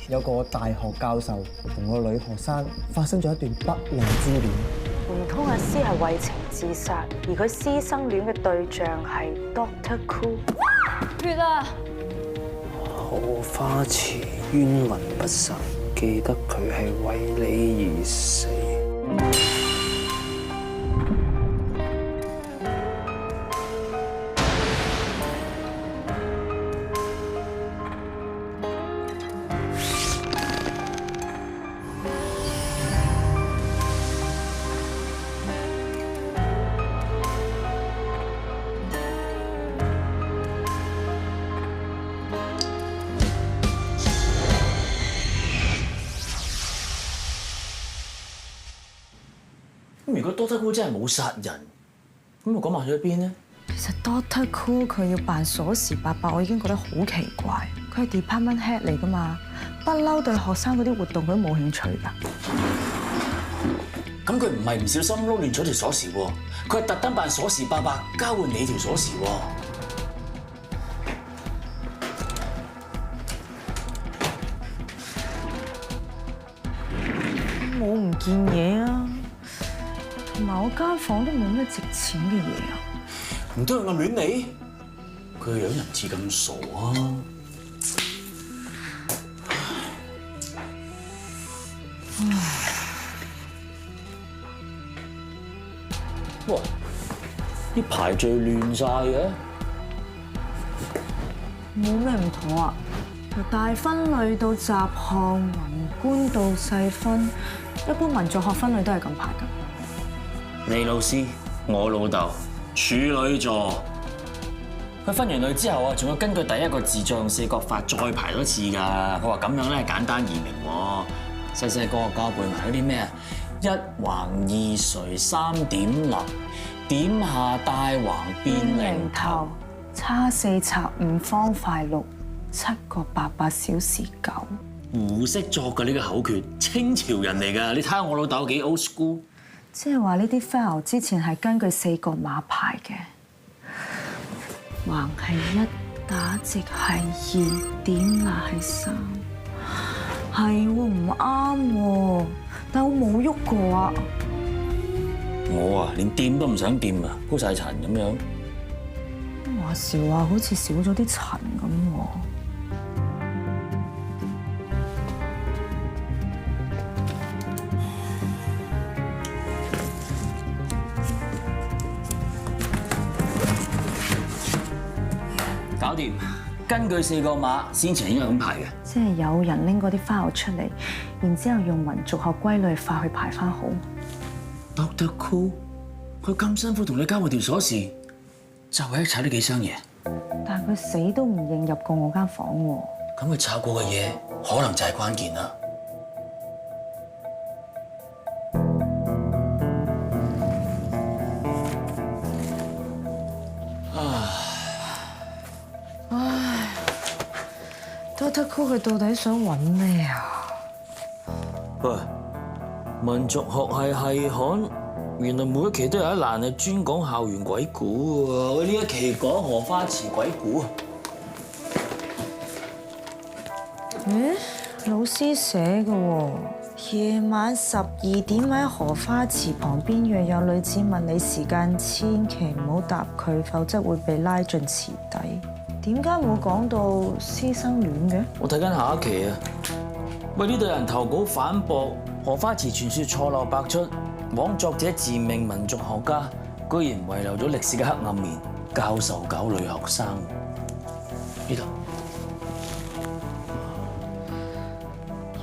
有個大學教授同個女學生發生咗一段不倫之戀。唔通阿詩係為情自殺，而佢師生戀嘅對象係 Doctor Cool？ 血啊！荷花池冤魂不散，記得佢係為你而死。咁如果 Doctor Cool 真係冇殺人，咁我嗰晚去咗邊呢？其實 Doctor Cool 佢要扮鎖匙伯伯，我已經覺得好奇怪。佢係 department head 嚟噶嘛，不嬲對學生嗰啲活動佢都冇興趣㗎。咁佢唔係唔小心撈亂咗條鎖匙喎，佢係特登扮鎖匙伯伯交換你條鎖匙喎。我唔見嘢啊，同埋我間房都冇咩值錢嘅嘢啊。唔通佢暗戀你？佢個樣又唔似咁傻啊！哇！啲排序亂晒嘅。冇咩唔妥啊！由大分類到雜項、宏觀到細分，一般文作學分類都係咁排㗎。你老師，我老豆，處女座。佢分完類之後啊，仲要根據第一個字再用四角法再排多次㗎。佢話咁樣咧簡單易明喎。細細個教背埋嗰啲咩啊？一橫二垂三點立，點下帶橫變零頭。叉四拆五方塊六，7個88小時9。胡識作嘅呢個口訣，清朝人嚟㗎。你睇下我老豆幾 old school。即係話呢啲 file 之前係根據4個碼排嘅，橫係1，打直係2，點捺係3。係喎，唔啱喎，但我冇喐過啊。我啊，連掂都唔想掂啊，鋪晒塵咁樣。話時話好似少咗啲塵咁喎。搞掂，根據4個碼先前應該咁排嘅。即係有人拎嗰啲 file 出嚟，然之後用民族學歸類法去排翻好。Doctor Cool， 佢咁辛苦同你交換條鎖匙，就為咗炒呢幾箱嘢。但係佢死都唔認入過我間房喎。咁佢炒過嘅嘢，可能就係關鍵啦。Doctor Cool 佢到底想揾咩啊？喂，民族學系刊，原來每一期都有一欄係專講校園鬼故喎。我呢一期講荷花池鬼故啊。老師寫嘅喎，夜晚12點喺荷花池旁邊，若有女子問你時間，千祈唔好答佢，否則會被拉進池底。點解冇講到師生戀嘅？我睇緊下一期啊！喂，呢度有人投稿反駁荷花池傳說錯漏百出，枉作者自命民族學家，居然遺留咗歷史嘅黑暗面，教授搞女學生。呢度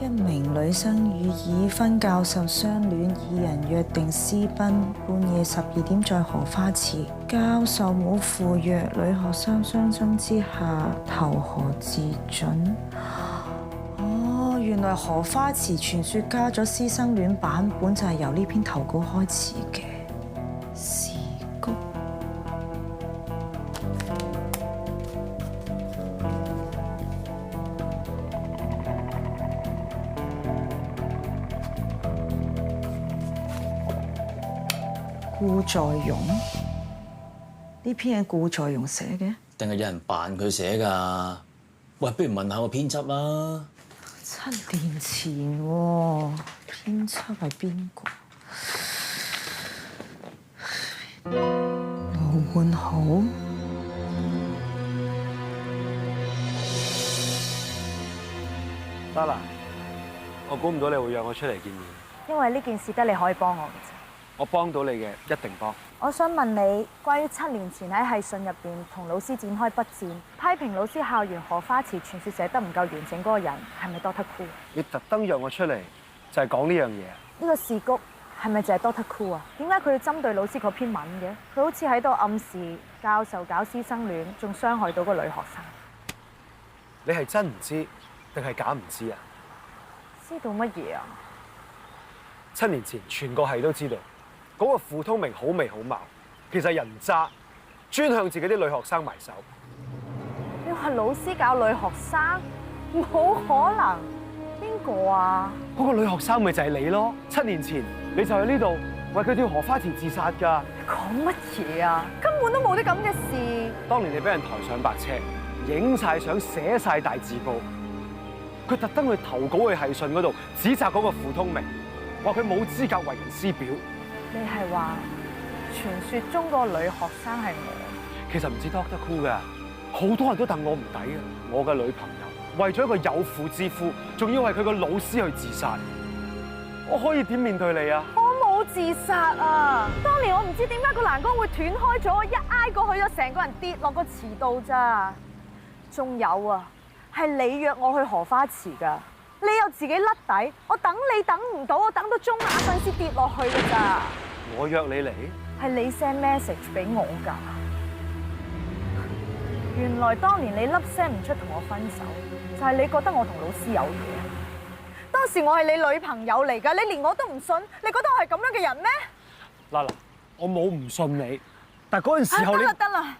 一名女生與已婚教授相戀，二人約定私奔，半夜12點在荷花池，教授冇赴約，女學生傷心之下投河自盡。哦，原來荷花池傳說加咗師生戀版本就係由呢篇投稿開始嘅。時谷顧在容，呢篇係顧在容寫嘅，定係有人扮佢寫㗎？喂，不如問下個編輯啦。慘7年前喎，編輯係邊個？羅煥豪。得啦，我估唔到你會約我出嚟見面。因為呢件事得你可以幫我嘅啫。我幫到你嘅，一定幫。我想問你，關於7年前喺系信入邊同老師展開筆戰，批評老師校園荷花池傳說寫得唔夠完整嗰個人，係咪 Doctor Cool？你特登約我出嚟，就係講呢樣嘢。呢個事谷係咪就係 Doctor Cool 啊？點解佢要針對老師嗰篇文嘅？佢好似喺度暗示教授搞師生戀，仲傷害到個女學生。你係真唔知定係假唔知啊？知道乜嘢啊7年前全個系都知道，嗰個傅通明好眉好貌，其實人渣，專向自己啲女學生埋手。你話老師搞女學生？冇可能，邊個啊？嗰個女學生咪就係你咯！7年前你就喺呢度為佢跳荷花池自殺㗎。講乜嘢啊？根本都冇啲咁嘅事。當年你俾人抬上白車，影晒相，寫晒大字報，佢特登去投稿去系信嗰度指責嗰個傅通明，話佢冇資格為人師表。你係話傳說中個女學生係我？其實唔止 Doctor Cool 㗎，好多人都戥我唔抵嘅。我嘅女朋友為咗一個有婦之夫，仲要係佢個老師去自殺，我可以點面對你啊？我冇自殺啊！當年我唔知點解個欄杆會斷開咗，我一挨過去咗，成個人跌落個池度咋。仲有啊，係你約我去荷花池㗎，你又自己甩底，我等你等唔到，我等到中眼瞓先跌落去㗎咋。我約你嚟，係你 send message 俾我㗎。原來當年你粒聲唔出同我分手，就係你覺得我同老師有嘢。當時我係你女朋友嚟㗎，你連我都唔信，你覺得我係咁樣嘅人咩？嗱，我冇唔信你，但係嗰陣時候你得啦，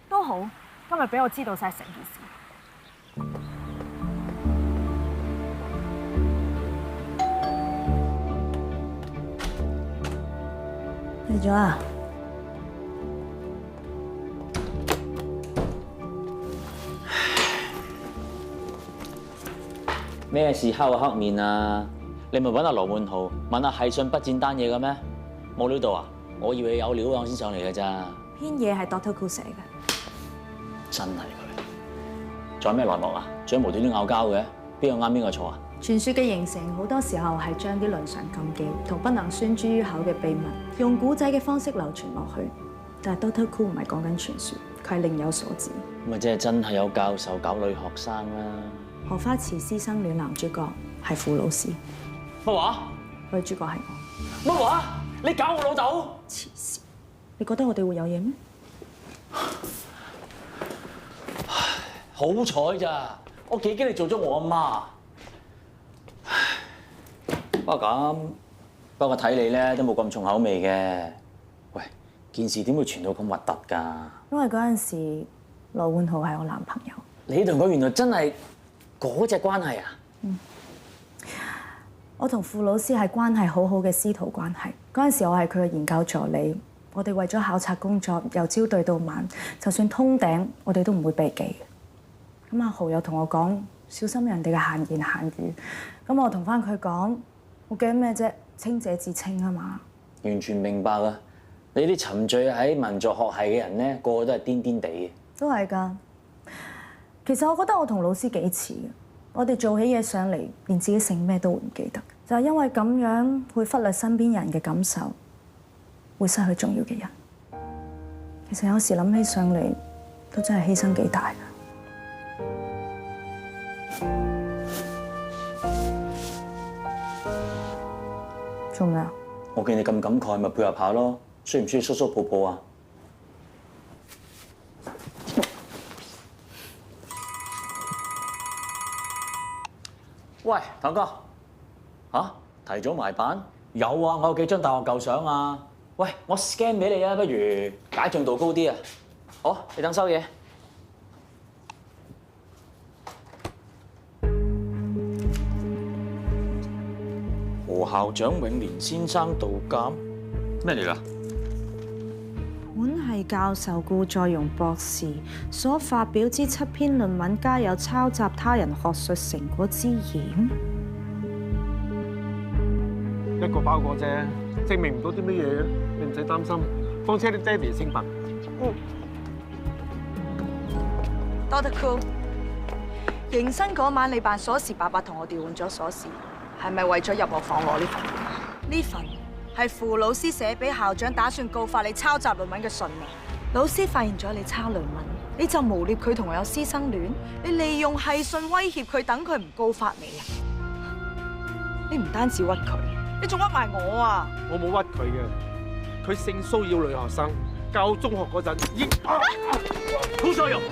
都好，今日俾我知道晒成件事。嚟咗啊！咩事敲個黑面啊？你咪揾阿羅煥豪問下系信筆戰單嘢嘅咩？冇料到啊！我以為有料我先上嚟嘅咋。篇嘢係 Doctor Cool 寫嘅。真係佢。仲有咩內幕啊？仲有無端端拗交嘅？邊個啱邊個錯啊？傳說嘅形成好多時候係將啲倫常禁忌同不能宣諸於口嘅秘密，用古仔嘅方式流傳落去。但係 Doctor Cool 唔係講緊傳說，佢係另有所指。咪即係真係有教授搞女學生啦。荷花池師生戀男主角係傅老師，乜話？女主角係我。乜話？你搞我老豆？黐線！你覺得我哋會有嘢咩？好彩咋！我幾驚你做咗我阿媽。不過睇你咧都冇咁重口味嘅。喂，件事點會傳到咁核突㗎？因為嗰陣時羅煥豪係我男朋友。你同佢原來真係嗰隻關係啊？我同傅老師係關係好好嘅師徒關係。嗰陣時我係佢嘅研究助理，我哋為咗考察工作由朝對到晚，就算通頂我哋都唔會避忌嘅。咁阿豪又同我講小心人哋嘅閒言閒語，咁我同翻佢講，我驚咩啫？清者自清啊嘛。完全明白啊！你啲沉醉喺文作學系嘅人咧，個個都係癲癲地嘅。都係㗎。其實我覺得我同老師幾似嘅，我哋做起嘢上嚟，連自己姓咩都會唔記得，就係因為咁樣會忽略身邊人嘅感受，會失去重要嘅人。其實有時諗起上嚟，都真係犧牲幾大㗎。做咩啊？我見你咁感慨，咪配合下咯。需唔需要叔叔抱抱啊？喂，頭哥，嚇提早埋版？有啊，我有幾張大學舊相啊。喂，我 scan 俾你啊，不如解像度高啲啊。好，你等收嘢。何校長永年先生道監咩嚟㗎？本係教授顧再容博士所發表之7篇論文加有抄襲他人學術成果之嫌？一個包裹啫，證明唔到啲乜嘢，你唔使擔心。況且你爹哋清白。Dr. Cool， 迎新嗰晚你扮鎖匙伯伯同我調換咗鎖匙，係咪為咗入我房攞呢份？呢份係傅老師寫俾校長，打算告發你抄襲論文嘅信啊！老師發現咗你抄論文，你就誣衊佢同我有師生戀，你利用係信威脅佢，等佢唔告發你啊！你唔單止屈佢，你仲屈埋我啊！我冇屈佢嘅，佢性騷擾女學生，教中學嗰陣已經。顧再容，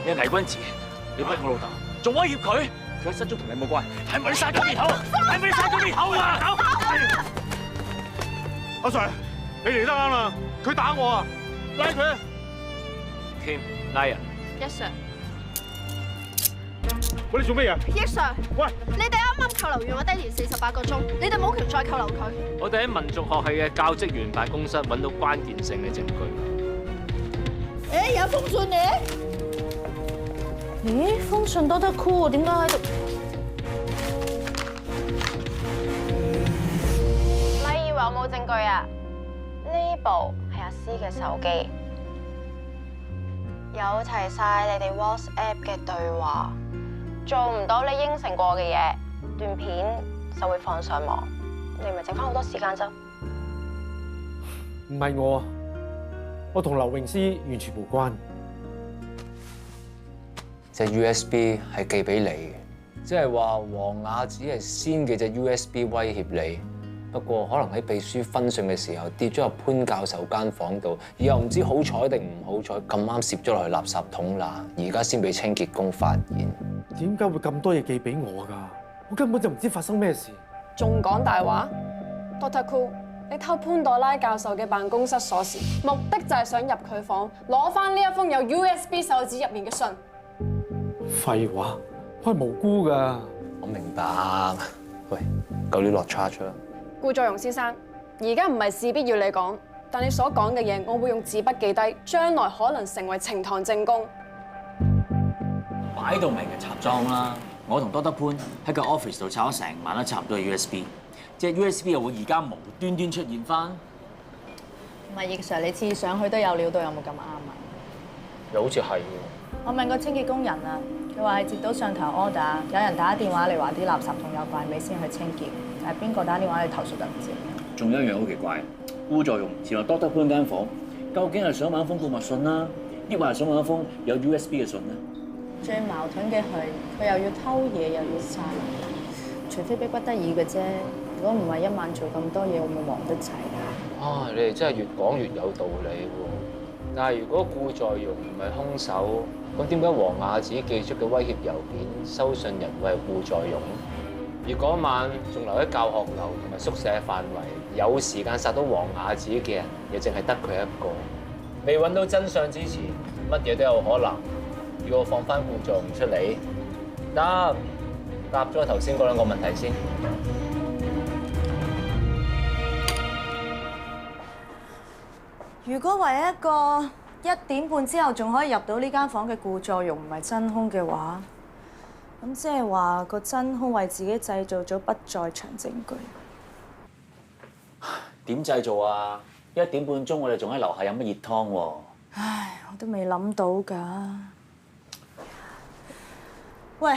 你係偽君子，你屈我老豆，仲威脅佢，佢失蹤同你冇關，係咪你殺佢滅口？係咪你殺佢滅口啊？阿 Sir， 你嚟得啱啦，佢打我啊，拉佢啊 ！Kim， 拉人。Yes sir。喂，你做咩嘢 Yes sir。喂，你哋啱啱扣留完我爹哋48個鐘，你哋冇權再扣留佢。我哋喺民族學系嘅教職員辦公室揾到關鍵性嘅證據。有封信你？咦，封信都得 cool， 點解喺度？咪以為我冇證據啊？呢部係阿詩嘅手機，有齊晒你哋 WhatsApp 嘅對話，做唔到你應承過嘅嘢，段片就會放上網。你咪剩翻好多時間啫。唔係我同劉詠詩完全無關。隻 USB 係寄俾你，即係話黃雅只係先寄隻 USB 威脅你。不過可能喺秘書分信嘅時候跌咗入潘教授間房度，而又唔知好彩定唔好彩，咁啱攝咗落去垃圾桶啦。而家先俾清潔工發現。點解會咁多嘢寄俾我㗎？我根本就唔知發生咩事。仲講大話 ，Dr. Cool， 你偷潘朵拉教授嘅辦公室鎖匙，目的就係想入佢房攞翻呢一封有 USB 手指入面嘅信。廢話，我係無辜㗎。我明白。喂，夠料落 charge 啦。顧再容先生，而家唔係事必要你講，但你所講嘅嘢，我會用紙筆記低，將來可能成為呈堂證供。擺到明嘅插裝啦！我同多德潘喺個 office 度抄咗成晚都插唔到 USB， 即係 USB 又會而家無端端出現翻。唔係，葉 Sir， 你次上去都有料到，有冇咁啱啊？又好似係喎。我問個清潔工人啊，佢話係接到上頭 order， 有人打電話嚟話啲垃圾桶有怪味先去清潔，但係邊個打電話嚟投訴就唔知。仲有一樣好奇怪，顧再容前來多德潘間房，究竟係想揾封告密信啦，抑或係想揾一封有 USB 嘅信咧？最矛盾嘅係佢又要偷嘢又要殺人，除非逼不得已嘅啫。如果唔係一晚做咁多嘢，會唔會忙得滯啊？啊，你哋真係越講越有道理喎！但係如果顧再容唔係兇手，咁點解黃雅子寄出嘅威脅郵件收信人會係顧再容？而嗰晚仲留喺教學樓同埋宿舍範圍，有時間殺到黃雅子嘅人，亦淨係得佢一個。未揾到真相之前，乜嘢都有可能。要我放翻顧再容出嚟，得答咗頭先嗰兩個問題先。如果唯一一個1點半之後仲可以入到呢間房嘅顧再容唔係真兇嘅話，咁即係話個真兇為自己製造咗不在場證據。點製造啊？1點半鐘我哋仲喺樓下飲乜熱湯喎？唉，我都未諗到㗎。喂，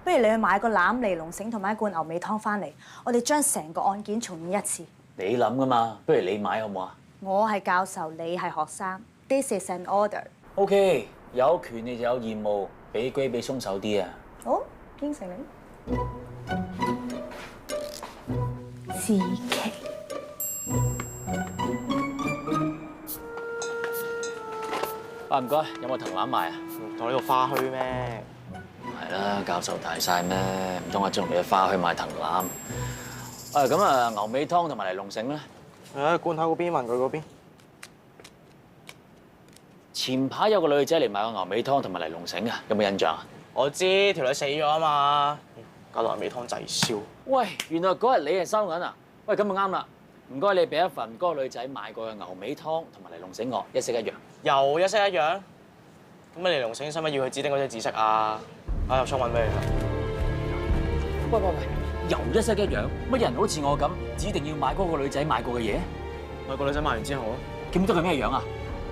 不如你去買個欖尼龍繩同埋一罐牛尾湯翻嚟，我哋將成個案件重演一次。你諗㗎嘛？不如你買好唔好啊？我係教授，你係學生。This is an order。OK， 有權利就有義務，俾機俾鬆手啲啊！好，應承你。自奇。啊，唔該，有冇藤籃賣啊？同呢個花墟咩？係啦，教授大晒咩？唔通我仲嚟花墟買藤籃？咁啊，牛尾湯同埋尼龍繩咧？罐口嗰邊問佢嗰邊。前排有個女仔嚟買個牛尾湯同埋尼龍繩啊，有冇印象啊？我知條女死咗啊嘛，搞到牛尾湯滯銷。喂，原來嗰日你係收銀啊？喂，咁就啱啦。唔該，你俾一份嗰個女仔買過嘅牛尾湯同埋尼龍繩我，一式一樣。又一式一樣？咁你尼龍繩使乜要佢指定嗰隻紫色啊？我入倉揾俾你啦。喂，又一式一樣？乜人好似我咁，指定要買嗰個女仔買過嘅嘢？咪個女仔買完之後咯。咁多係咩樣啊？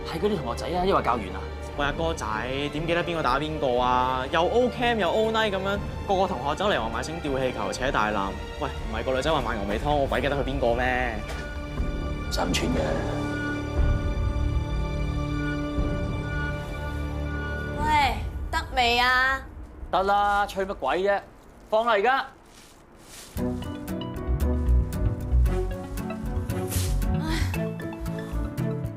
係嗰啲同學仔啊，抑或教員啊？喂，阿哥仔，點記得邊個打邊個啊？又 O Cam 又 O Night 咁樣，個個同學走嚟話買繩吊氣球扯大纜。喂，唔係個女仔話買牛尾湯，我鬼記得佢邊個咩？唔使咁串嘅。喂，得未啊？得啦，吹乜鬼啫？放啦而家。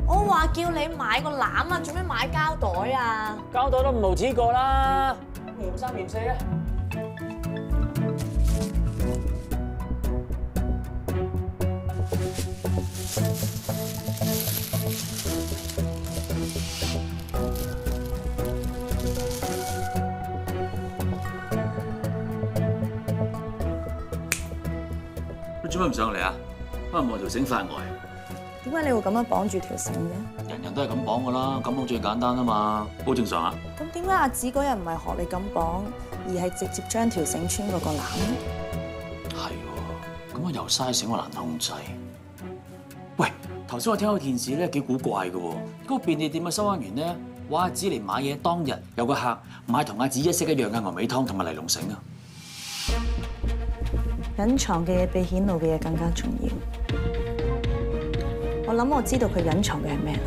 我話叫你買個籃啊，做咩買膠袋啊？膠袋都5毫紙個啦，嫌3嫌4啊！你做咩唔上嚟啊？可能望條繩發呆。點解你會咁樣綁住條繩嘅？人人都係咁綁噶啦，咁綁最簡單啊嘛，好正常啊。咁點解阿紫嗰日唔係學你咁綁，而係直接將條繩穿過個籃咧？係喎，咁我又嘥繩，我難控制。喂，頭先我聽到件事咧幾古怪嘅喎，嗰個便利店嘅收銀員咧話阿紫嚟買嘢當日有個客買同阿紫一式一樣嘅牛尾湯同埋尼龍繩啊。隱藏嘅嘢比顯露嘅嘢更加重要。我諗我知道佢隱藏嘅係咩啦。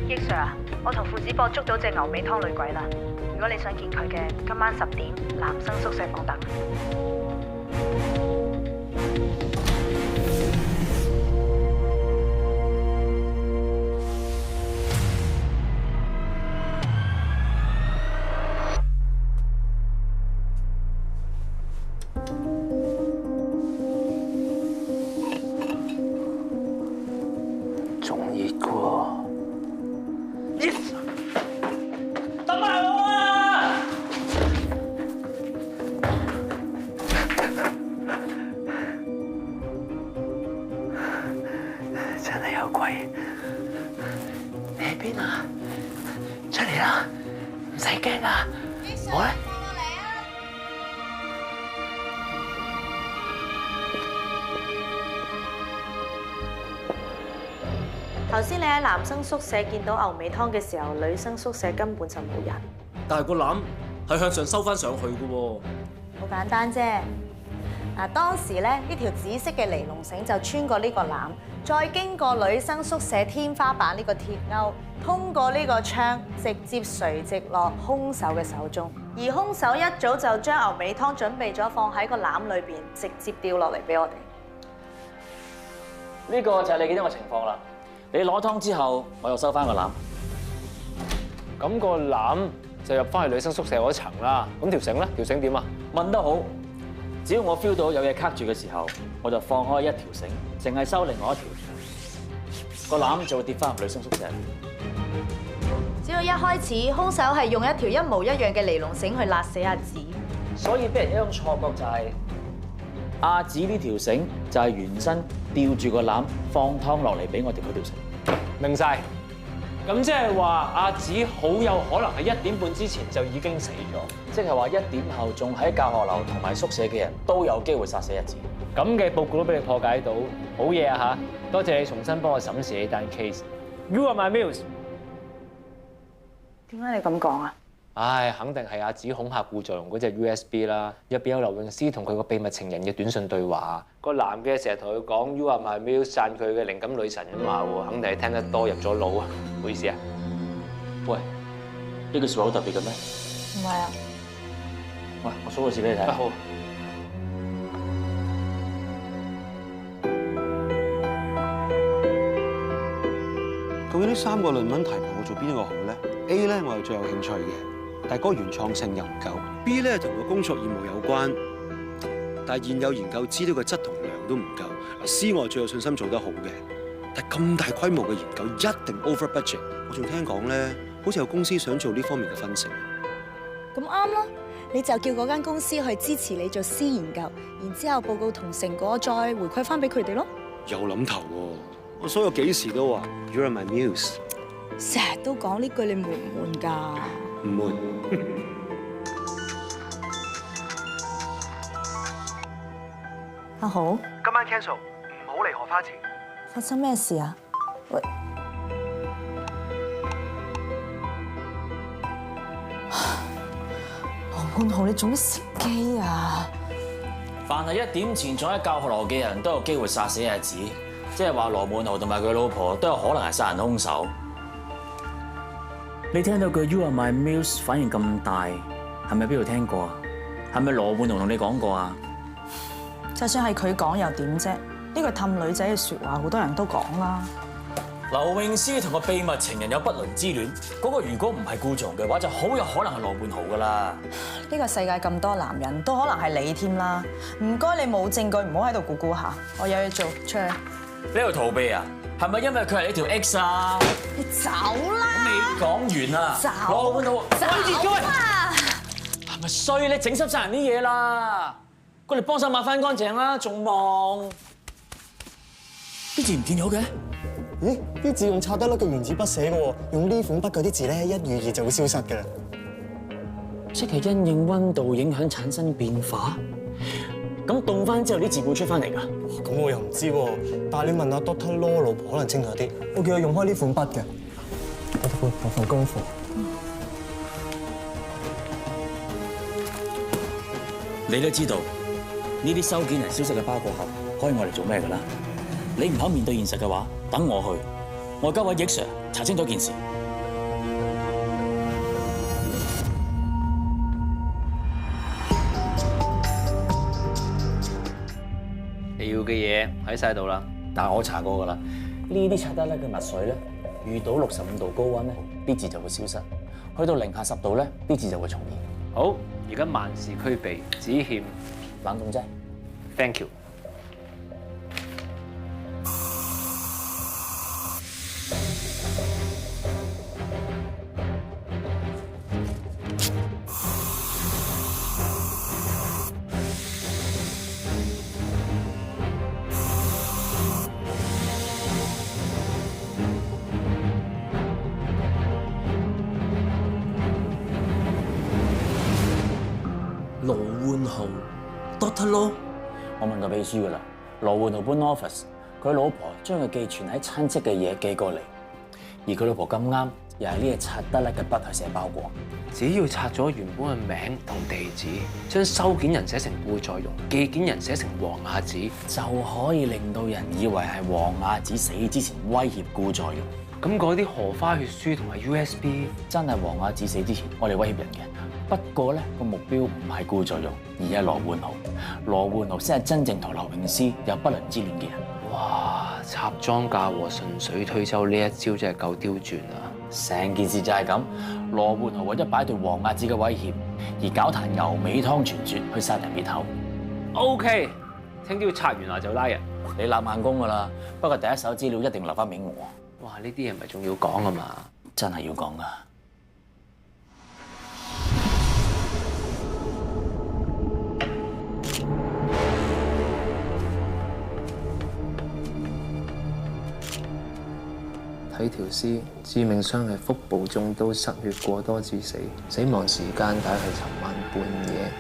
益 Sir 啊，我同父子博捉到隻牛尾湯女鬼啦！如果你想見佢嘅，今晚10點男生宿舍房等。真係有鬼！你喺邊啊？出嚟啦，唔使驚啊！我咧，頭先你喺男生宿舍見到牛尾湯嘅時候，女生宿舍根本就冇人。但係個籃係向上收翻上去嘅喎。好簡單啫。嗱，當時咧呢條紫色嘅尼龍繩就穿過呢個籃，再經過女生宿舍天花板呢個鐵鈎，通過呢個窗，直接垂直落兇手嘅手中。而兇手一早就將牛尾湯準備咗放喺個籃裏邊，直接掉落嚟俾我哋。呢個就係你見到嘅情況啦。你攞湯之後，我又收翻個籃。咁個籃就入翻去女生宿舍嗰層啦。咁條繩咧？條繩點啊？問得好。只要我 feel 到有嘢卡住嘅時候，我就放開一條繩，淨係收另外一條，個籃就會跌翻入女生宿舍。只要一開始兇手係用一條一模一樣嘅尼龍繩去勒死阿紫，所以俾人一種錯覺就係阿紫呢條繩就係原身吊住個籃放湯落嚟俾我哋嗰條繩。明晒。咁即係話阿紫好有可能喺1點半之前就已經死咗，即係話1點後仲喺教學樓同埋宿舍嘅人都有機會殺死阿紫。咁嘅報告都俾你破解到，好嘢啊嚇！多謝你重新幫我審視呢單 case。You are my muse。點解你咁講啊？唉，肯定係阿紫恐嚇故作用嗰隻 USB 啦，入邊有劉詠詩同佢個秘密情人嘅短信對話。個男嘅成日同佢講 You are my muse， 讚佢嘅靈感女神咁話喎，肯定係聽得多入咗腦啊！唔好意思啊。喂，呢句説話好特別嘅咩？唔係啊。喂，我數個字俾你睇。好。究竟呢3個論文題目我做邊一個好咧 ？A 咧我係最有興趣嘅，但係嗰個原創性又唔夠。B 咧同個工作業務有關，但係現有研究資料嘅質同量都唔夠。C 我係最有信心做得好嘅，但係咁大規模嘅研究一定 over budget。我仲聽講咧，好似有公司想做呢方面嘅分析。咁啱啦，你就叫嗰間公司去支持你做私研究，然之後報告同成果再回饋翻俾佢哋咯。有諗頭喎，我所有幾時都話 You're my muse。成日都講呢句，你悶唔悶㗎？唔悶。阿豪，今晚 cancel，唔好嚟荷花池。發生咩事啊？喂，羅冠豪，你做咩熄機啊？凡係1點前坐喺教學樓嘅人都有機會殺死阿子，即係話羅冠豪同埋佢老婆都有可能係殺人兇手。你聽到句 You are my muse 反應咁大，係咪邊度聽過啊？係咪羅冠豪同你講過啊？就算係佢講又點啫？呢句氹女仔嘅説話，好多人都講啦。劉詠詩同個秘密情人有不倫之戀，嗰個如果唔係顧仲嘅話，就好有可能係羅冠豪噶啦。呢個世界咁多男人，都可能係你添啦。唔該，你冇證據，唔好喺度估估下。我有嘢做，出去。你喺度逃避啊？係咪因為佢係你條 X 啊？你走啦！我未講完啊！走！羅冠豪，走啊！係咪衰？你整濕晒人啲嘢啦！過嚟幫手抹翻乾淨啦，仲忙？啲字唔見咗嘅？咦？啲字用擦得甩嘅原子筆寫嘅喎，用呢款筆嗰啲字咧，一遇熱就會消失嘅。即係因應溫度影響產生變化。咁凍翻之後啲字會出翻嚟㗎？咁我又唔知喎，但係你問下 Doctor Law 老婆可能清楚啲。我叫佢用開呢款筆嘅。我份功課。你都知道呢啲收件人消失嘅包裹盒可以我嚟做咩㗎啦？你唔肯面對現實嘅話，等我去，我交位易 Sir 查清楚件事。你要嘅嘢喺晒度啦，但係我查過㗎啦，呢啲擦得甩嘅墨水咧，遇到65度高溫咧，啲字就會消失；去到0°C10度咧，啲字就會重現。好，而家萬事俱備，只欠冷凍啫。Thank you。羅冠豪 Doctor Law， 我問個秘書㗎啦。羅冠豪搬 office， 佢老婆將佢寄存喺親戚嘅嘢寄過嚟，而佢老婆咁啱又係呢隻擦得甩嘅筆去寫包裹。只要拆咗原本嘅名同地址，將收件人寫成顧在容，寄件人寫成黃雅子，就可以令到人以為係黃雅子死之前威脅顧在容。咁嗰啲荷花血書同埋 USB 真係黃雅子死之前我哋威脅人嘅。不過咧，個目標唔係顧在容，而係羅冠豪。羅冠豪先係真正同劉詠詩有不倫之戀嘅人。哇！插贓嫁禍、順水推舟呢一招真係夠刁鑽啊！成件事就係咁，羅冠豪為咗擺脫黃雅子嘅威脅，而搞壇牛尾湯傳說去殺人滅口。OK， 聽朝拆完啦就拉人。你立硬功㗎啦，不過第一手資料一定留翻俾我。哇！呢啲嘢咪仲要講啊嘛？真係要講㗎。睇條屍，致命傷係腹部中刀，失血過多致死。死亡時間大概係尋晚半夜。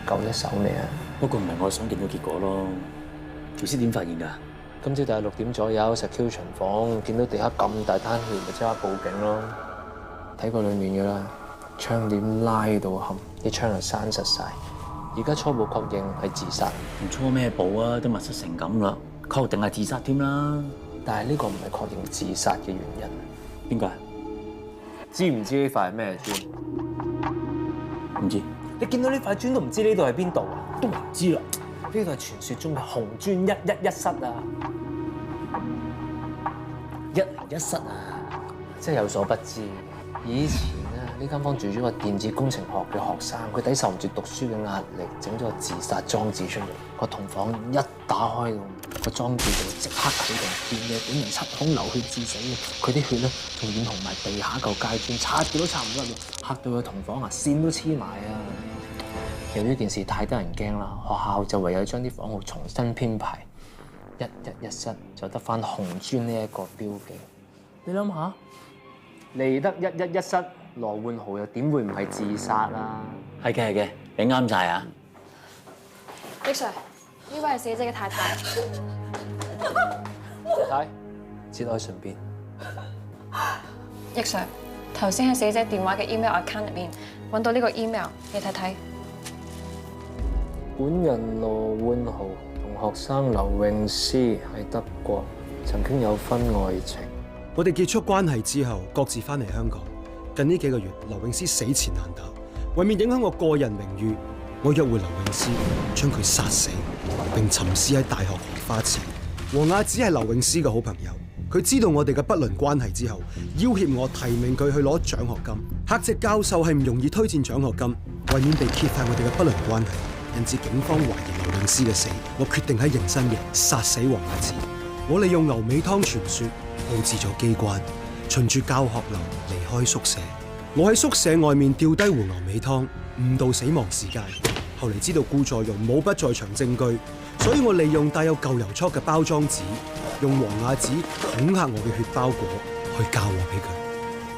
夠一手未啊？不過唔係我想見到結果咯。條屍點發現㗎？今朝大約6點左右，secure 巡房，見到地下咁大灘血，咪即刻報警咯。睇過裡面㗎啦，窗簾拉到冚，啲窗又閂實晒。而家初步確認係自殺。唔錯咩保啊？都密室成咁啦，確定係自殺添啦。但係呢個唔係確認自殺嘅原因。邊個啊？知唔知呢塊係咩磚？唔知。你見到呢塊磚都唔知呢度係邊度啊？都唔知啦。呢度係傳說中嘅紅磚111室啊！101室啊！真係有所不知，以前啊呢間房住咗個電子工程學嘅學生，佢抵受唔住讀書嘅壓力，整咗個自殺裝置出嚟。個同房一打開個裝置就即刻啟動，見嘢本人七孔流血致死嘅。佢啲血咧仲染紅埋地下嚿階磚，擦掉都擦唔甩喎，嚇到個同房啊線都黐埋啊！由於件事太得人驚啦，學校就唯有將啲房號重新編排，111室就得翻紅磚呢一個標記。你諗下，嚟得111室，羅煥豪又點會唔係自殺啊？係嘅，你啱晒啊！易 Sir， 呢位係死者嘅太太。太太，節哀順變。易 Sir， 頭先喺死者電話嘅 email account 入面揾到呢個 email， 你睇睇。本人羅煥豪同學生劉詠詩喺德國曾經有婚外情。我哋結束關係之後，各自翻嚟香港。近呢幾個月，劉詠詩死纏爛打，為免影響我個人名譽，我約會劉詠詩，將佢殺死，並沉屍喺大學荷花池。黃雅只係劉詠詩嘅好朋友，佢知道我哋嘅不倫關係之後，要挾我提名佢去攞獎學金。客席教授係唔容易推薦獎學金，為免被揭發我哋嘅不倫關係，引致警方懷疑劉詠詩嘅死，我決定喺迎新營殺死黃雅芝。我利用牛尾湯傳說佈置咗機關，循住教學樓離開宿舍。我喺宿舍外面吊低壺牛尾湯，誤導死亡時間。後嚟知道顧在容冇不在場證據，所以我利用帶有舊郵戳嘅包裝紙，用黃雅芝恐嚇我嘅血包裹去交貨俾佢。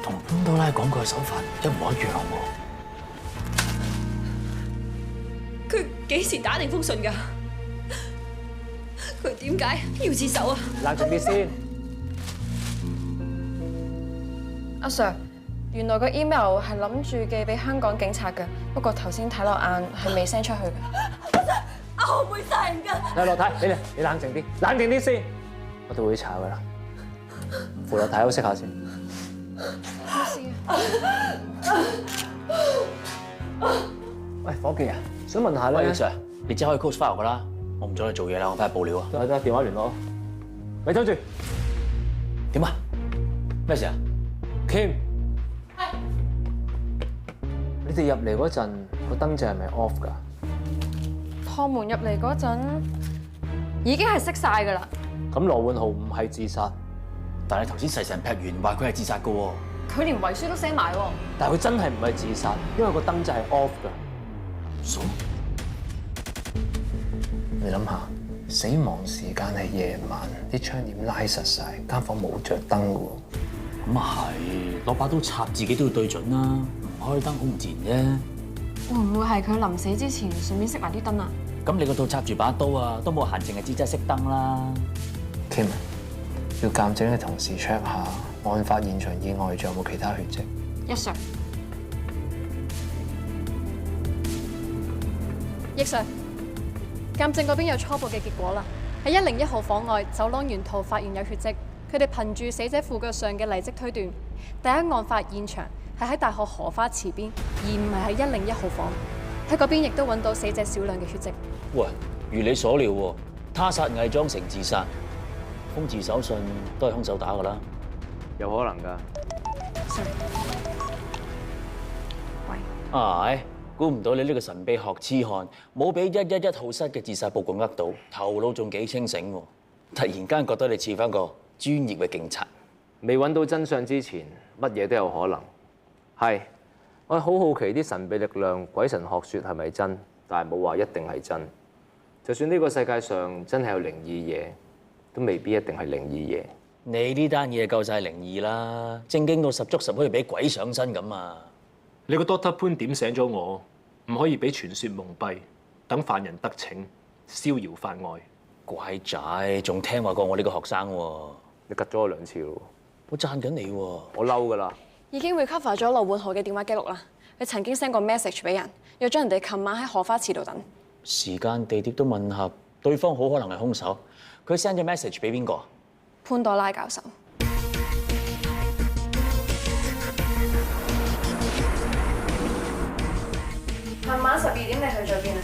同潘多拉講佢嘅手法一模一樣喎。佢幾時打定封信㗎？佢點解要自首啊？冷靜啲先。阿 Sir， 原來個 email 係諗住寄俾香港警察嘅，不過頭先睇落眼係未 send 出去嘅。阿豪會殺人㗎！羅太，你冷靜啲，冷靜啲先。我哋會查㗎啦。扶羅太休息下先。冇事啊。喂，伙計啊，想問下咧。喂，Sir， 你只可以 close file 㗎啦，我唔阻你做嘢啦，我翻去報料啊。得，電話聯絡。咪走住。點啊？咩事啊 ？Kim， 你哋入嚟嗰陣個燈掣係咪 off 㗎？破門入嚟嗰陣已經係熄晒㗎啦。咁羅煥豪唔係自殺，但係頭先細神劈完話佢係自殺㗎喎。佢連遺書都寫埋喎。但係佢真係唔係自殺，因為個燈掣係 off 㗎。你諗下，死亡時間係夜晚，啲窗簾拉實晒，間房冇着燈㗎喎。咁啊係，攞把刀插自己都要對準啦，唔開燈好唔自然啫。會唔會係佢臨死之前順便熄埋啲燈啊？咁你個套插住把刀啊，都冇閒淨係只真係熄燈啦。Kim， 要鑑證嘅同時 check 下案發現場以外仲有冇其他血跡。Yes sir。易 Sir， 鑑證嗰邊有初步嘅結果啦。喺101號房外走廊沿途發現有血跡，佢哋憑住死者褲腳上嘅泥跡推斷，第一案發現場係喺大學荷花池邊，而唔係喺101號房。喺嗰邊亦都揾到死者少量嘅血跡。喂，如你所料喎，他殺偽裝成自殺，封自首信都係兇手打㗎啦。有可能㗎。喂。唉，估唔到你呢個神秘學痴漢冇俾111號室嘅自殺報告呃到，頭腦仲幾清醒喎。突然間覺得你似翻個專業嘅警察。未揾到真相之前，乜嘢都有可能。係，我好好奇啲神秘力量、鬼神學説係咪真，但係冇話一定係真。就算呢個世界上真係有靈異嘢，都未必一定係靈異嘢。你呢單嘢夠晒靈異啦，正經到十足十可以俾鬼上身咁啊！你個 Doctor 潘點醒咗我，唔可以俾傳說蒙蔽，等犯人得逞，逍遙法外。乖仔，仲聽話過我呢個學生喎。你吉咗我2次咯。我讚緊你喎。我嬲㗎啦。已經 recover 咗羅煥豪嘅電話記錄啦。佢曾經 send 個 message 俾人，約咗人哋琴晚喺荷花池度等。時間地點都吻合，對方好可能係兇手。佢 send 咗 message 俾邊個？潘多拉教授。琴晚12點你去咗邊啊？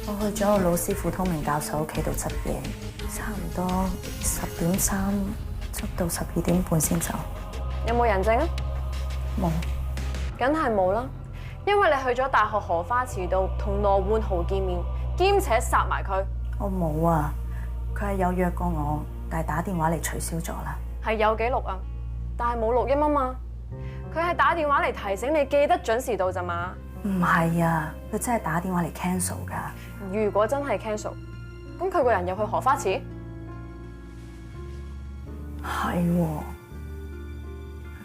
我去咗我老師傅通明教授屋企度執嘢，差唔多10點3執到12點半先走。有冇人證啊？冇。梗係冇啦，因為你去咗大學荷花池度同羅煥豪見面，兼且殺埋佢。我冇啊，佢係有約過我，但係打電話嚟取消咗啦。係有記錄啊，但係冇錄音啊嘛。佢係打電話嚟提醒你記得準時到咋嘛？唔係啊，佢真係打電話嚟 cancel 㗎。如果真係 cancel， 咁佢個人又去荷花池？係喎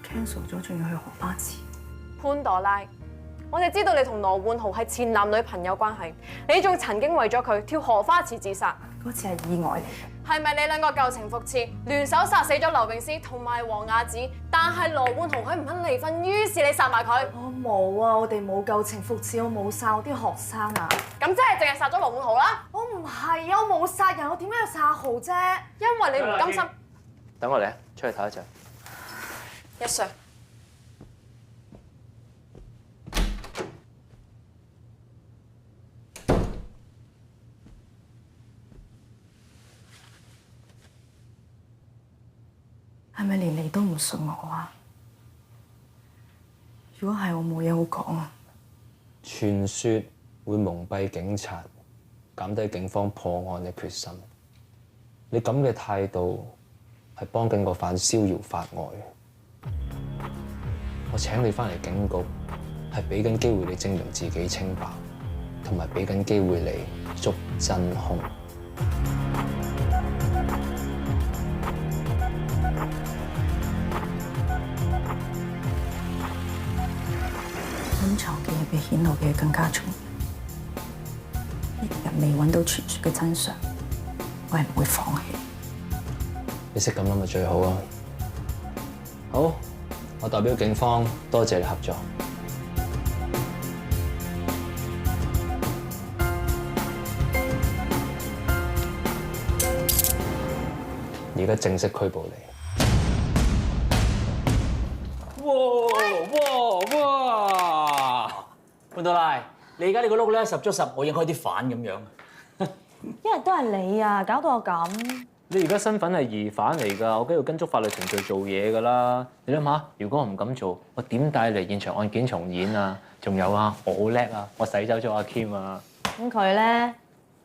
，cancel 咗仲要去荷花池。潘朵拉，我哋知道你同羅煥豪係前男女朋友關係，你仲曾經為咗佢跳荷花池自殺。嗰次係意外嚟嘅。係咪你兩個舊情復熾，聯手殺死咗劉詠詩同埋黃雅梓？但係羅煥豪佢唔肯離婚，於是你殺埋佢。我冇啊，我哋冇舊情復熾，我冇殺我啲學生啊。咁即係淨係殺咗羅煥豪啦？我唔係啊，我冇殺人，我點解要殺阿豪啫？因為你唔甘心。等我嚟，出去睇一陣。 Yes sir。係咪連你都唔信我啊？如果係，我冇嘢好講啊。傳說會蒙蔽警察，減低警方破案嘅決心。你咁嘅態度係幫緊個犯逍遙法外。我請你翻嚟警局，係俾緊機會你證明自己清白，同埋俾緊機會你捉真兇。隱藏嘅嘢比顯露嘅嘢更加重要。一日未揾到傳說嘅真相，我係唔會放棄。你識咁諗咪最好啊！好，我代表警方多謝你合作。而家正式拘捕你。哇！潘多拉，你而家呢個碌咧10足10，我已經開啲反咁樣。一日都係你啊，搞到我咁。你而家身份係疑犯嚟㗎，我梗要跟足法律程序做嘢㗎啦。你諗下，如果我唔敢做，我點帶嚟現場案件重演啊？仲有啊，我好叻啊，我洗走咗阿 Kim 啊。咁佢咧？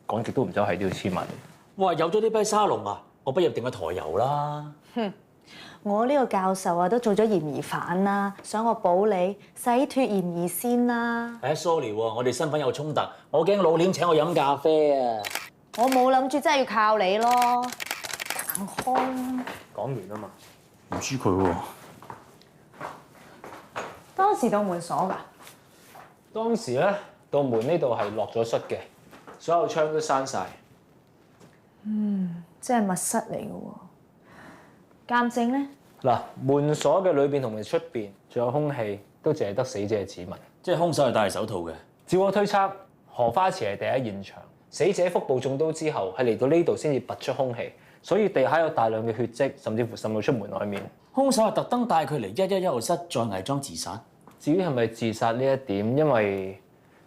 講極都唔走，係都要黐埋。哇！有咗呢批沙龍啊，我不如定個台油啦。哼！我呢個教授啊，都做咗嫌疑犯啦，想我保你洗脫嫌疑先啦。sorry 喎，我哋身份有衝突，我驚老臉請我飲咖啡啊。我冇諗住真係要靠你咯，行開啦。講完啊嘛。唔知佢喎。當時道門鎖㗎。當時咧，道門呢度係落咗栓嘅，所有窗都閂晒。即係密室嚟嘅喎。鑑證咧？嗱，門鎖嘅裏邊同埋出邊，仲有空氣，都淨係得死者嘅指紋。即係兇手係戴手套嘅。照我推測，荷花池係第一現場，死者腹部中刀之後，係嚟到呢度先至拔出空氣，所以地下有大量嘅血跡，甚至乎滲到出門外面。兇手係特登帶佢嚟111號室，再偽裝自殺。至於係咪自殺呢一點，因為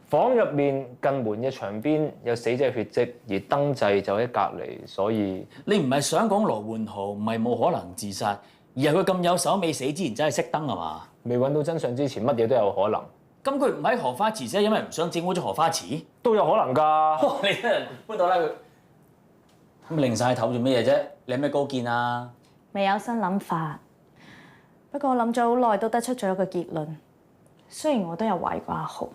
房入面近門嘅牆邊有死者血跡，而燈掣就喺隔離，所以你唔係想講羅煥豪唔係冇可能自殺，而係佢咁有手尾死之前真係熄燈係嘛？未揾到真相之前，乜嘢都有可能。咁佢唔喺荷花池啫，因為唔想整污咗荷花池，都有可能㗎。你真係潘朵拉佢咁擰晒頭做咩嘢啫？你有咩高見啊？未有新諗法，不過我諗咗好耐都得出咗一個結論。雖然我都有懷疑過阿豪，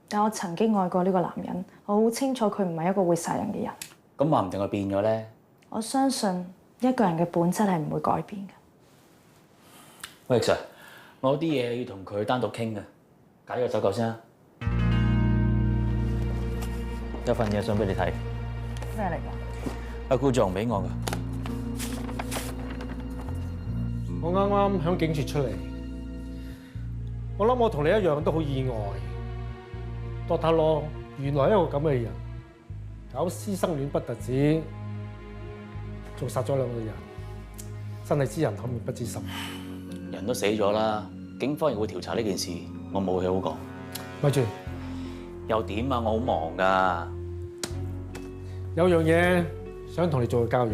但我曾經愛過呢個男人，我好清楚佢唔係一個會殺人嘅人。咁話唔定佢變咗咧？我相信一個人嘅本質係唔會改變嘅。喂，Sir，我有啲嘢要同佢單獨傾嘅，解個手夠先啦。有份嘢想俾你睇。咩嚟㗎？阿顧仲俾我㗎。我啱啱響警署出嚟，我諗我同你一樣都好意外。Dr. Law 原來係一個咁嘅人，搞師生戀不特止，仲殺咗2個人，真係知人口面不知心。人都死咗啦，警方亦會調查呢件事，我冇嘢好講。咪住，又點啊？我好忙㗎。有樣嘢想同你做個交易。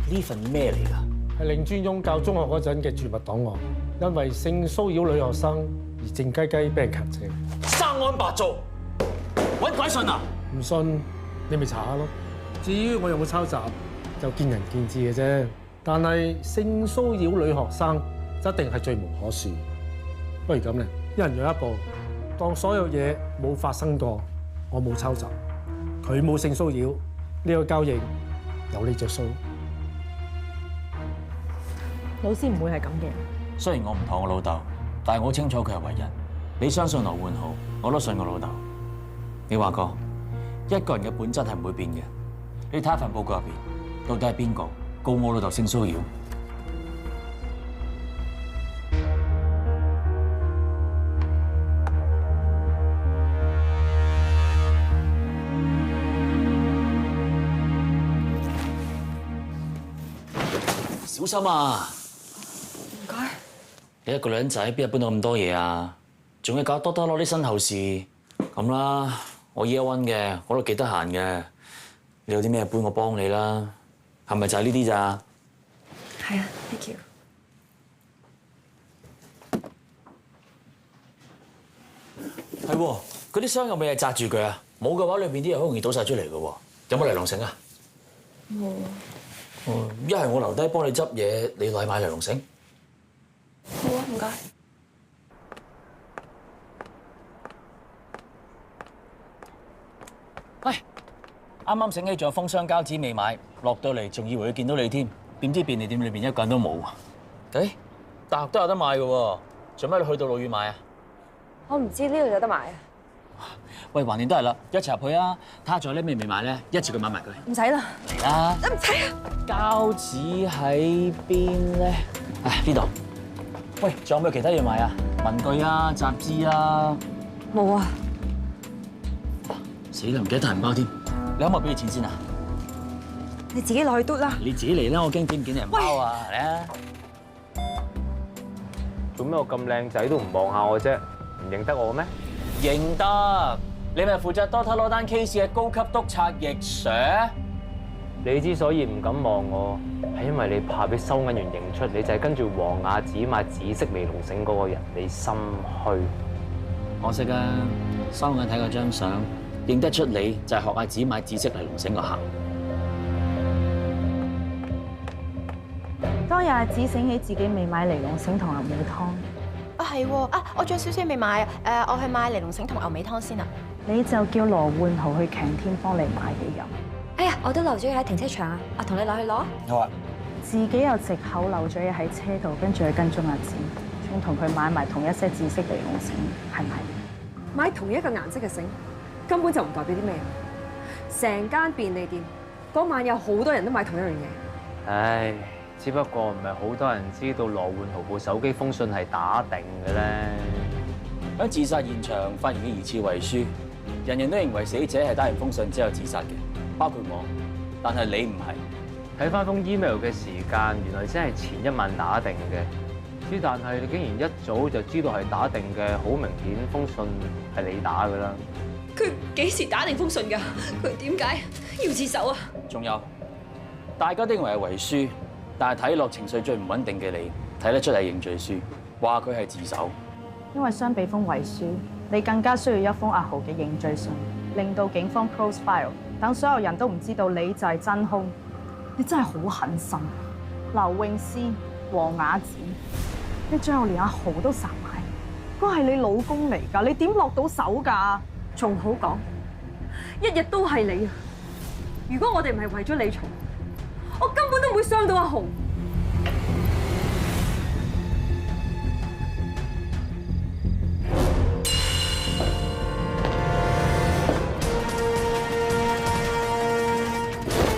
呢份咩嚟㗎？係令尊翁教中學嗰陣嘅絕密檔案，因為性騷擾女學生而靜雞雞俾人及者。生安白做，揾鬼信啊！唔信你咪查下咯。至於我有冇抄襲，就見仁見智嘅啫。但係性騷擾女學生一定係罪無可恕。不如咁咧，一人讓一步，當所有嘢冇發生過，我冇抄襲，佢冇性騷擾，呢個交易有你着數。老師唔會係咁嘅。雖然我唔妥我老豆，但係我好清楚佢係為人。你相信羅煥豪，我都信我老豆。你話過，一個人嘅本質係唔會變嘅。你睇下份報告入邊，到底係邊個告我老豆性騷擾？小心啊！唔該。你一個女人仔邊有搬到咁多嘢啊？仲要搞多多攞啲身後事咁啦。我 Year One 嘅，我都幾得閒嘅。你有啲咩搬我幫你啦？係咪就係呢啲咋？係啊 ，thank you。係喎，嗰啲箱有冇嘢紮住佢啊？冇嘅話，裏邊啲嘢好容易倒晒出嚟嘅喎。有冇尼龍繩啊？冇。一係我留低幫你執嘢，你嚟買尼龍繩。好啊，唔該。喂，啱啱醒起仲有封箱膠紙未買，落到嚟仲以為佢見到你添，點知便利店裏邊一個人都冇。誒，大學都有得買嘅喎，做咩你去到老遠買啊？我唔知呢度有得買啊。喂，橫掂都係啦，一齊入去啊！睇下仲有啲咩未買咧，一次過買埋佢。唔使啦。嚟啦！唔使啊。膠紙喺邊咧？唉，呢度。喂，仲有冇其他嘢買啊？文具啊，雜誌啊？冇啊。死啦，唔記得帶銀包添。你可唔可以俾你錢先啊？你自己落去嘟啦。你自己嚟啦，我驚點唔見你銀包啊！嚟啊！做咩我咁靚仔都唔望下我啫？唔認得我咩？認得，你咪負責多塔羅單 case 嘅高級督察易 Sir。你之所以唔敢望我，係因為你怕俾收銀員認出你就係跟住黃雅子買紫色尼龍繩嗰個人，你心虛。可惜啊，收銀睇嗰張相，認得出你就係學阿子買紫色尼龍繩個客。當日阿子醒起自己未買尼龍繩同牛尾湯。啊係喎，啊我仲有少少未買啊，我去買尼龍繩同牛尾湯先啊。你就叫羅煥豪去擎天幫你買幾飲。哎呀，我都留咗嘢喺停車場啊，我同你落去攞。好啊。自己有藉口留咗嘢喺車度，跟住去跟蹤阿子，仲同佢買埋同一 set 紫色尼龍繩，係咪？買同一個顏色嘅繩，根本就唔代表啲咩。成間便利店嗰晚有好多人都買同一樣嘢。唉，只不過唔係好多人知道羅煥豪部手機封信係打定嘅咧。喺自殺現場發現嘅疑似遺書，人人都認為死者係打完封信之後自殺嘅，包括我。但係你唔係。睇翻封 email 嘅時間，原來真係前一晚打定嘅。之但係你竟然一早就知道係打定嘅，好明顯封信係你打㗎啦。佢幾時打定封信㗎？佢點解要自首啊？仲有，大家都認為係遺書，但係睇落情緒最唔穩定嘅你，睇得出係認罪書，話佢係自首。因為相比封遺書，你更加需要一封阿豪嘅認罪信，令到警方 close file， 等所有人都唔知道你就係真兇。你真係好狠心，劉詠詩、黃雅子，你最後連阿豪都殺埋，嗰係你老公嚟㗎，你點落到手㗎？仲好講，一日都係你啊！如果我哋唔係為咗李松，我根本都唔會傷到阿豪。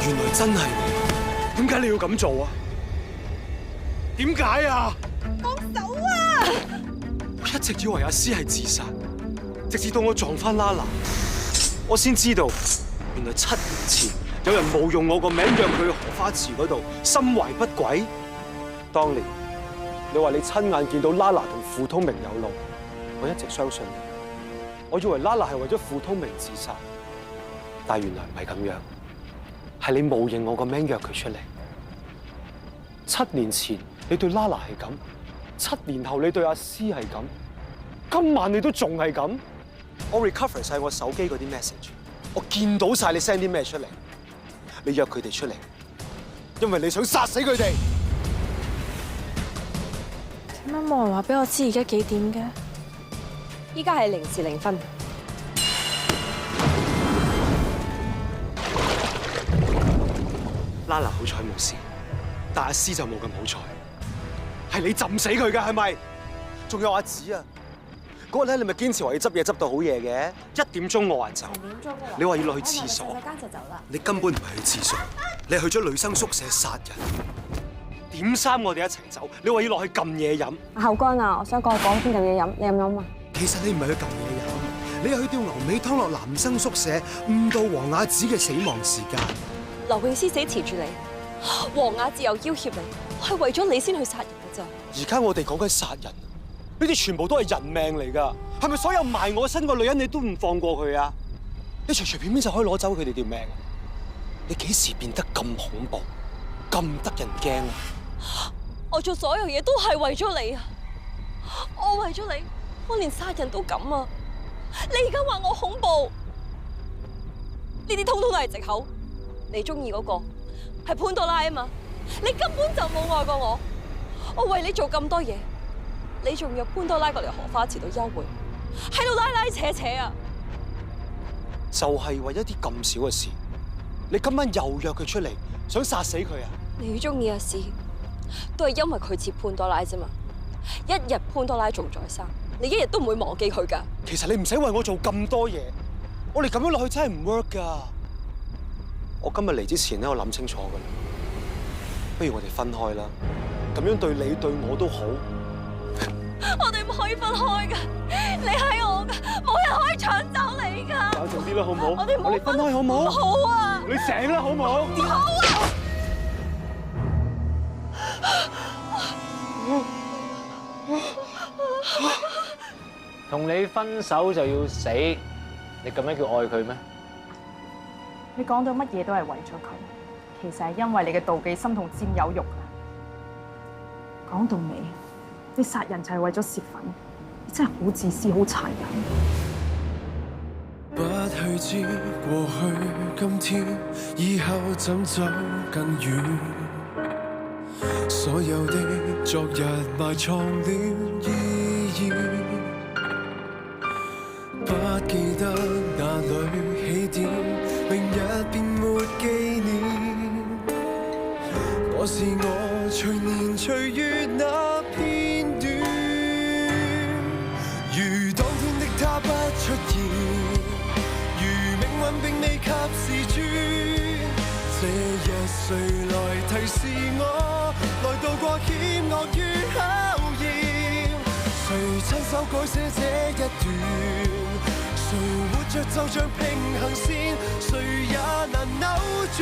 原來真係你。點解你要咁做啊？點解啊？放手啊！我一直以為阿詩係自殺，直至到我撞翻 Lala， 我先知道原來7年前有人冒用我個名約佢去荷花池嗰度，心懷不軌。當年你話你親眼見到 Lala 同傅通明有路，我一直相信你。我以為 Lala 係為咗傅通明自殺，但原來唔係咁樣。係你冒認我個名約佢出嚟， 7年前你對 Lala 係咁，7年後你對阿詩係咁，今晚你都仲係咁。我 recover 晒我手機嗰啲 message， 我見到晒你 send 啲咩出嚟，你約佢哋出嚟，因為你想殺死佢哋。點解冇人話俾我知而家幾點嘅？依家係0時0分。Lala 好彩冇事，但阿詩就冇咁好彩，係你浸死佢㗎係咪？仲有阿子啊，嗰日咧你咪堅持話要執嘢執到好夜嘅，1點鐘我話走，你話要落去廁所，你根本唔係去廁所，你係去咗女生宿舍殺人。點3我哋一齊走，你話要落去撳嘢飲。後乾啊，我想講邊撳嘢飲，你飲唔飲啊？其實你唔係去撳嘢飲，你係去吊牛尾湯落男生宿舍，誤導黃雅梓嘅死亡時間。劉詠詩死纏住你，黃雅梓又要挾你，我係為咗你先去殺人嘅咋。而家我哋講緊殺人，呢啲全部都係人命嚟㗎，係咪所有埋我身個女人你都唔放過佢啊？你隨隨便便就可以攞走佢哋條命，你幾時變得咁恐怖、咁得人驚啊？我做所有嘢都係為咗你啊！我為咗你，我連殺人都敢啊！你而家話我恐怖，呢啲通通都係藉口。你中意嗰個係潘多拉啊嘛，你根本就冇愛過我。我為你做咁多嘢，你仲約潘多拉過嚟荷花池度幽會，喺度拉拉扯扯啊！就係為一啲咁少嘅事，你今晚又約佢出嚟，想殺死佢啊？你中意阿詩，都係因為佢似潘多拉啫嘛。一日潘多拉仲在生，你一日都唔會忘記佢噶。其實你唔使為我做咁多嘢，我哋咁樣落去真係唔 work 噶。我今日嚟之前咧，我諗清楚噶啦，不如我哋分開啦，咁樣對你對我都好。我哋唔可以分開噶，你係我噶，冇人可以搶走你噶。冷靜啲啦，好唔好？我哋分開好唔好？唔好啊！你醒啦，好唔好？唔好啊！同你分手就要死，你咁樣叫愛佢咩？你講到乜嘢都係為咗佢，其實係因為你嘅妒忌心同佔有慾啊！講到尾，你殺人就係為咗泄憤，你真係好自私、好殘忍。不去知過去、今天、以後怎走更遠，所有的昨日埋藏了意義，不記得哪裏起點，明日便沒紀念。我是我，隨年隨月那片段，如當天的他不出現，如命運並未及時轉，這日誰來提示我，來渡過險惡與考驗？誰親手改寫這一段？誰活着就像平行線，誰也難扭轉。